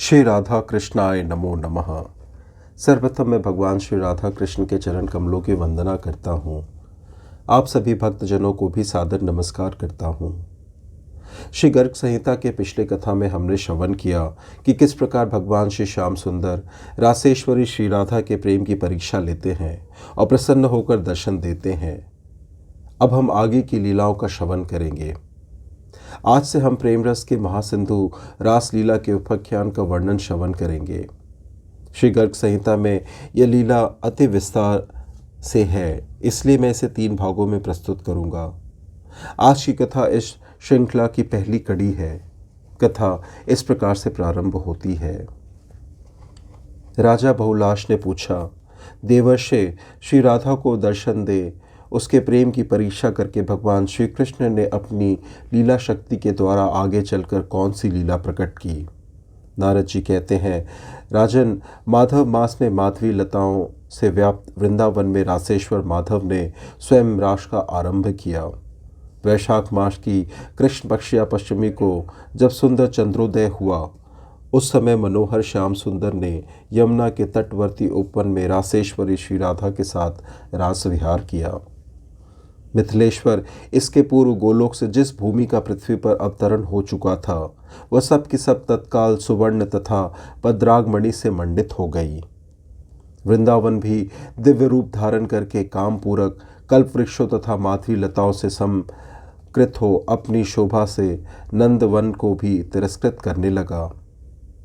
श्री राधा कृष्णाय नमो नमः। सर्वप्रथम मैं भगवान श्री राधा कृष्ण के चरण कमलों की वंदना करता हूँ। आप सभी भक्तजनों को भी सादर नमस्कार करता हूँ। श्री गर्ग संहिता के पिछले कथा में हमने श्रवण किया कि किस प्रकार भगवान श्री श्याम सुंदर रासेश्वरी श्री राधा के प्रेम की परीक्षा लेते हैं और प्रसन्न होकर दर्शन देते हैं। अब हम आगे की लीलाओं का श्रवण करेंगे। आज से हम प्रेम रस के महासिंधु रासलीला के उपाख्यान का वर्णन श्रवण करेंगे। श्री गर्ग संहिता में यह लीला अति विस्तार से है, इसलिए मैं इसे 3 भागों में प्रस्तुत करूंगा। आज की कथा इस श्रृंखला की पहली कड़ी है। कथा इस प्रकार से प्रारंभ होती है। राजा बहुलाश ने पूछा, देवर्षि श्री राधा को दर्शन दे। उसके प्रेम की परीक्षा करके भगवान श्री कृष्ण ने अपनी लीला शक्ति के द्वारा आगे चलकर कौन सी लीला प्रकट की। नारद जी कहते हैं, राजन, माधव मास में माधवी लताओं से व्याप्त वृंदावन में रासेश्वर माधव ने स्वयं रास का आरंभ किया। वैशाख मास की कृष्ण पक्ष या पश्चिमी को जब सुंदर चंद्रोदय हुआ, उस समय मनोहर श्याम सुंदर ने यमुना के तटवर्ती उपवन में रासेश्वरी श्री राधा के साथ रास विहार किया। मिथिलेश्वर इसके पूर्व गोलोक से जिस भूमि का पृथ्वी पर अवतरण हो चुका था, वह सब की सब तत्काल सुवर्ण तथा पद्रागमणि से मंडित हो गई। वृंदावन भी दिव्य रूप धारण करके काम पूरक कल्प वृक्षों तथा माधवी लताओं से समकृत हो अपनी शोभा से नंदवन को भी तिरस्कृत करने लगा।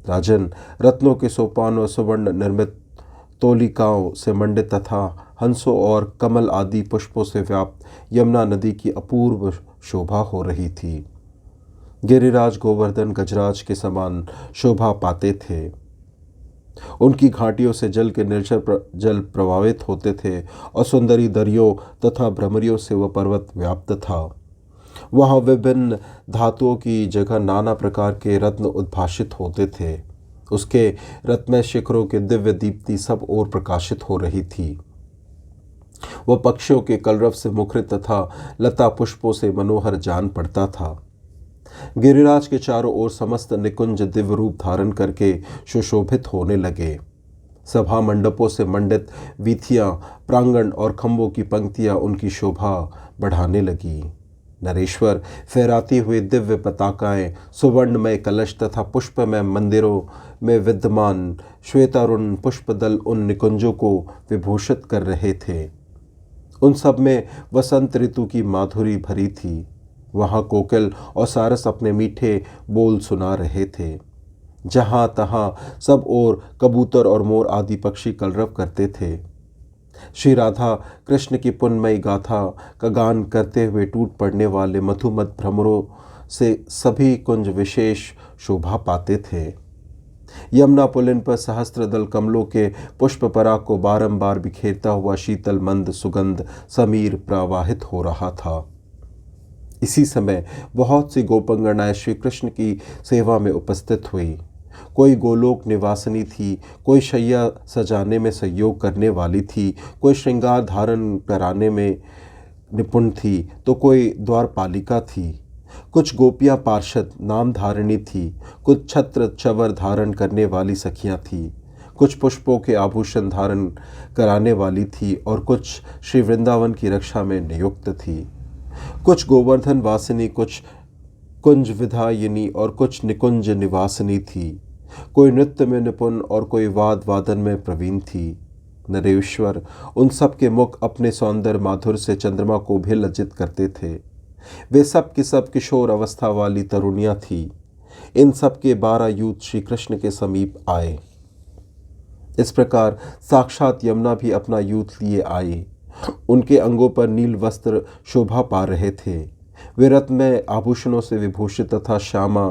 राजन, रत्नों के सोपान और सुवर्ण निर्मित तोलिकाओं से मंडित तथा हंसों और कमल आदि पुष्पों से व्याप्त यमुना नदी की अपूर्व शोभा हो रही थी। गिरिराज गोवर्धन गजराज के समान शोभा पाते थे। उनकी घाटियों से जल के निर्जर जल प्रवाहित होते थे और सुंदरी दरियों तथा भ्रमरियों से वह पर्वत व्याप्त था। वहाँ विभिन्न धातुओं की जगह नाना प्रकार के रत्न उद्भासित होते थे। उसके रत्नमय शिखरों के दिव्य दीप्ति सब ओर प्रकाशित हो रही थी। वह पक्षियों के कलरव से मुखरित तथा लता पुष्पों से मनोहर जान पड़ता था। गिरिराज के चारों ओर समस्त निकुंज दिव्य रूप धारण करके सुशोभित होने लगे। सभा मंडपों से मंडित वीथियां, प्रांगण और खंभों की पंक्तियां उनकी शोभा बढ़ाने लगी। नरेश्वर फहराती हुए दिव्य पताकाएं, सुवर्णमय कलश तथा पुष्पमय मंदिरों में विद्यमान श्वेतारुण पुष्पदल उन निकुंजों को विभूषित कर रहे थे। उन सब में वसंत ऋतु की माधुरी भरी थी। वहाँ कोकिल और सारस अपने मीठे बोल सुना रहे थे। जहाँ तहाँ सब ओर कबूतर और मोर आदि पक्षी कलरव करते थे। श्री राधा कृष्ण की पुण्यमयी गाथा का गान करते हुए टूट पड़ने वाले मधुमत भ्रमरों से सभी कुंज विशेष शोभा पाते थे। यमुना पुलिन पर सहस्त्रदल कमलों के पुष्प पराग को बारंबार बिखेरता हुआ शीतल मंद सुगंध समीर प्रवाहित हो रहा था। इसी समय बहुत सी गोपंगनाएं श्री कृष्ण की सेवा में उपस्थित हुई। कोई गोलोक निवासिनी थी, कोई शैया सजाने में सहयोग करने वाली थी, कोई श्रृंगार धारण कराने में निपुण थी, तो कोई द्वारपालिका थी। कुछ गोपियां पार्षद नाम धारिणी थी, कुछ छत्र चवर धारण करने वाली सखियां थी, कुछ पुष्पों के आभूषण धारण कराने वाली थी और कुछ श्री वृंदावन की रक्षा में नियुक्त थी। कुछ गोवर्धन वासिनी, कुछ कुंज विधायिनी और कुछ निकुंज निवासिनी थी। कोई नृत्य में निपुण और कोई वाद वादन में प्रवीण थी। नरेश्वर उन सब के मुख अपने सौंदर्य माधुर्य से चंद्रमा को भी लज्जित करते थे। वे सब की सब किशोर अवस्था वाली तरुणियां थी। इन सब के 12 यूथ श्री कृष्ण के समीप आए। इस प्रकार साक्षात यमुना भी अपना यूथ लिए आई। उनके अंगों पर नील वस्त्र शोभा पा रहे थे। वे रत्नमय आभूषणों से विभूषित तथा श्यामा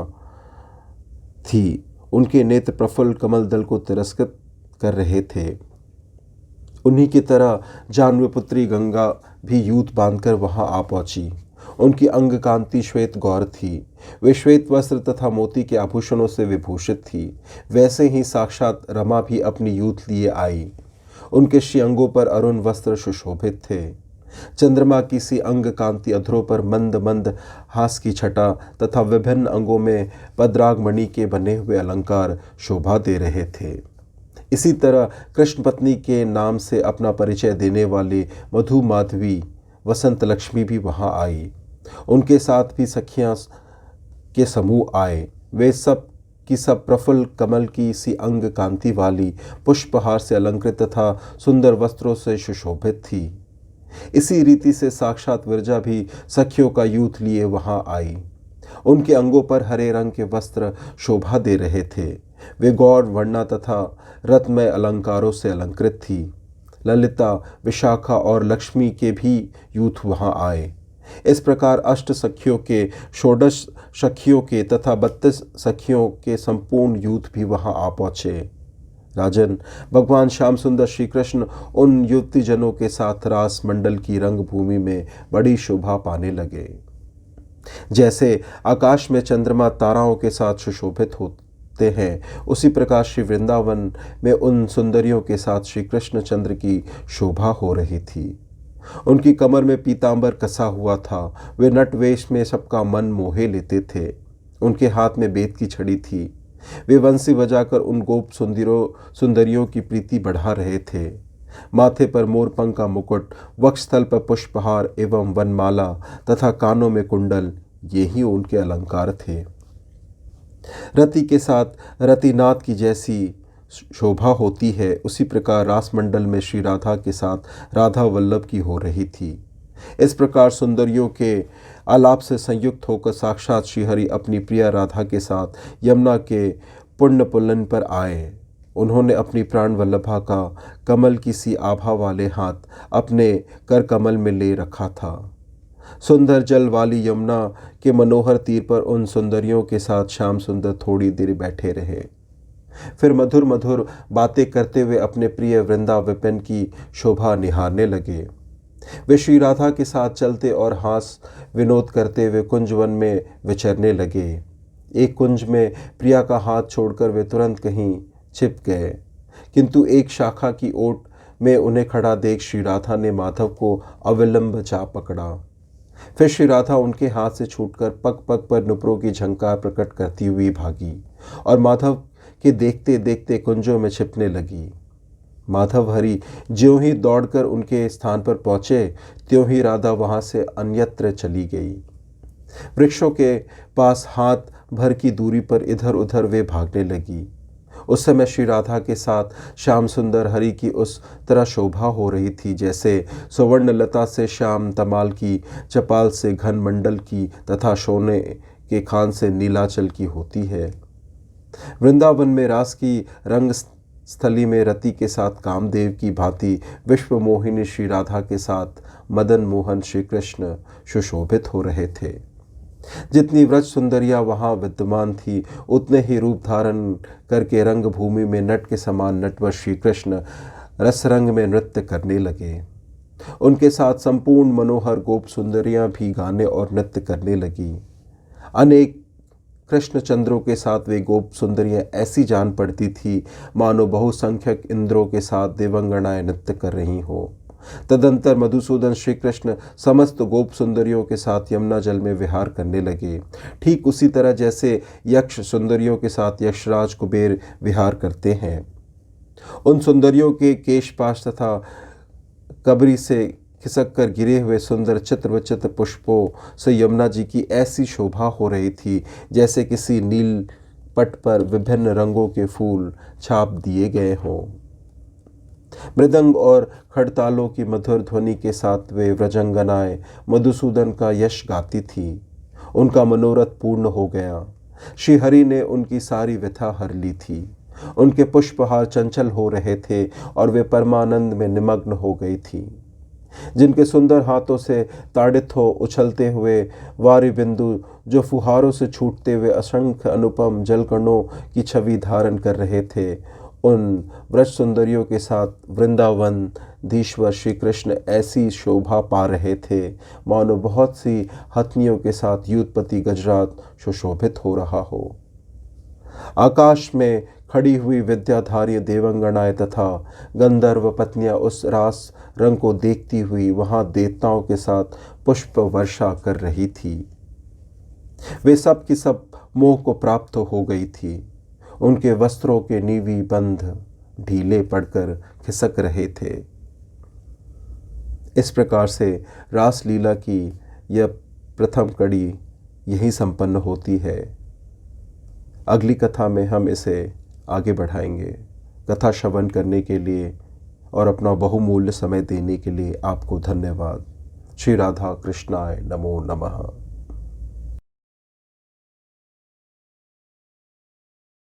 थी। उनके नेत्र प्रफुल्ल कमल दल को तिरस्कृत कर रहे थे। उन्हीं की तरह जाह्नवी पुत्री गंगा भी यूथ बांधकर वहां आ पहुंची। उनकी अंग कांति श्वेत गौर थी। वे श्वेत वस्त्र तथा मोती के आभूषणों से विभूषित थी। वैसे ही साक्षात रमा भी अपनी यूथ लिए आई। उनके श्री अंगों पर अरुण वस्त्र सुशोभित थे। चंद्रमा की सी अंग कांति अधरों पर मंद मंद हास की छटा तथा विभिन्न अंगों में पद्रागमणि के बने हुए अलंकार शोभा दे रहे थे। इसी तरह कृष्ण पत्नी के नाम से अपना परिचय देने वाले मधु माधवी वसंत लक्ष्मी भी वहां आई। उनके साथ भी सखियां के समूह आए। वे सब की सब प्रफुल्ल कमल की सी अंग कांति वाली, पुष्पहार से अलंकृत तथा सुंदर वस्त्रों से सुशोभित थी। इसी रीति से साक्षात विरजा भी सखियों का यूथ लिए वहां आई। उनके अंगों पर हरे रंग के वस्त्र शोभा दे रहे थे। वे गौर वर्णा तथा रत्नमय अलंकारों से अलंकृत थी। ललिता, विशाखा और लक्ष्मी के भी यूथ वहां आए। इस प्रकार अष्ट सखियों के, षोडश सखियों के तथा 32 सखियों के संपूर्ण यूथ भी वहां आ पहुंचे। राजन, भगवान श्याम सुंदर श्री कृष्ण उन युवती जनों के साथ रास मंडल की रंगभूमि में बड़ी शोभा पाने लगे। जैसे आकाश में चंद्रमा ताराओं के साथ सुशोभित होते हैं, उसी प्रकार श्री वृंदावन में उन सुंदरियों के साथ श्री कृष्ण चंद्र की शोभा हो रही थी। उनकी कमर में पीतांबर कसा हुआ था। वे नटवेश में सबका मन मोहे लेते थे। उनके हाथ में बेत की छड़ी थी। वे बंसी बजाकर उन गोप सुंदरियों की प्रीति बढ़ा रहे थे। माथे पर मोरपंख का मुकुट, वक्षस्थल पर पुष्पहार एवं वनमाला तथा कानों में कुंडल, ये ही उनके अलंकार थे। रति के साथ रतिनाथ की जैसी शोभा होती है, उसी प्रकार रासमंडल में श्री राधा के साथ राधा वल्लभ की हो रही थी। इस प्रकार सुंदरियों के आलाप से संयुक्त होकर साक्षात श्रीहरि अपनी प्रिया राधा के साथ यमुना के पुण्य पुलन पर आए। उन्होंने अपनी प्राण वल्लभा का कमल की सी आभा वाले हाथ अपने कर कमल में ले रखा था। सुंदर जल वाली यमुना के मनोहर तीर पर उन सुंदरियों के साथ श्याम सुंदर थोड़ी देर बैठे रहे। फिर मधुर मधुर बातें करते हुए अपने प्रिय वृंदा विपिन की शोभा निहारने लगे। वे श्री राधा के साथ चलते और हास विनोद करते हुए कुंजवन में विचरने लगे। एक कुंज में प्रिया का हाथ छोड़कर वे तुरंत कहीं छिप गए, किंतु एक शाखा की ओट में उन्हें खड़ा देख श्री राधा ने माधव को अविलंब जा पकड़ा। फिर श्री राधा उनके हाथ से छूटकर पग पग पर नुपुरों की झंकार प्रकट करती हुई भागी और माधव के देखते देखते कुंजों में छिपने लगी। माधव हरि ज्यों ही दौड़कर उनके स्थान पर पहुंचे, त्यों ही राधा वहां से अन्यत्र चली गई। वृक्षों के पास हाथ भर की दूरी पर इधर उधर वे भागने लगी। उस समय श्री राधा के साथ श्याम सुंदर हरि की उस तरह शोभा हो रही थी जैसे सुवर्ण लता से श्याम तमाल की, चपाल से घन मंडल की तथा सोने के खान से नीलाचल की होती है। वृंदावन में रास की रंग स्थली में रति के साथ कामदेव की भांति विश्व मोहिनी श्री राधा के साथ मदन मोहन श्री कृष्ण सुशोभित हो रहे थे। जितनी व्रज सुंदरियां वहां विद्यमान थी, उतने ही रूप धारण करके रंग भूमि में नट के समान नटवर श्री कृष्ण रसरंग में नृत्य करने लगे। उनके साथ संपूर्ण मनोहर गोप सुंदरियां भी गाने और नृत्य करने लगी। अनेक कृष्ण चंद्रों के साथ वे गोप सुंदरियां ऐसी जान पड़ती थी मानो बहुसंख्यक इंद्रों के साथ देवंगनाएं नृत्य कर रही हो। तदंतर मधुसूदन श्री कृष्ण समस्त गोप सुंदरियों के साथ यमुना जल में विहार करने लगे, ठीक उसी तरह जैसे यक्ष सुंदरियों के साथ यक्षराज कुबेर विहार करते हैं। उन सुंदरियों के केशपाश तथा कबरी से खिसक कर गिरे हुए सुंदर चित्र विचित्र पुष्पों से यमुना जी की ऐसी शोभा हो रही थी जैसे किसी नील पट पर विभिन्न रंगों के फूल छाप दिए गए हों। मृदंग और खड़तालों की मधुर ध्वनि के साथ वे व्रजंगनाएं मधुसूदन का यश गाती थी। उनका मनोरथ पूर्ण हो गया। श्री हरि ने उनकी सारी व्यथा हर ली थी। उनके पुष्पहार चंचल हो रहे थे और वे परमानंद में निमग्न हो गई थी। जिनके सुंदर हाथों से ताड़ित हो उछलते हुए वारी बिंदु जो फुहारों से छूटते हुए असंख्य अनुपम जलकणों की छवि धारण कर रहे थे, उन व्रज सुंदरियों के साथ वृंदावन धीश्वर श्री कृष्ण ऐसी शोभा पा रहे थे मानो बहुत सी हथनियों के साथ युद्धपति गजराज सुशोभित हो रहा हो। आकाश में खड़ी हुई विद्याधारी देवंगनाएं तथा गंधर्व पत्नियां उस रास रंग को देखती हुई वहां देवताओं के साथ पुष्प वर्षा कर रही थी। वे सब की सब मोह को प्राप्त हो गई थी। उनके वस्त्रों के नीवी बंध ढीले पड़कर खिसक रहे थे। इस प्रकार से रासलीला की यह प्रथम कड़ी यही संपन्न होती है। अगली कथा में हम इसे आगे बढ़ाएंगे। कथा श्रवण करने के लिए और अपना बहुमूल्य समय देने के लिए आपको धन्यवाद। श्री राधा कृष्णाय नमो नमः।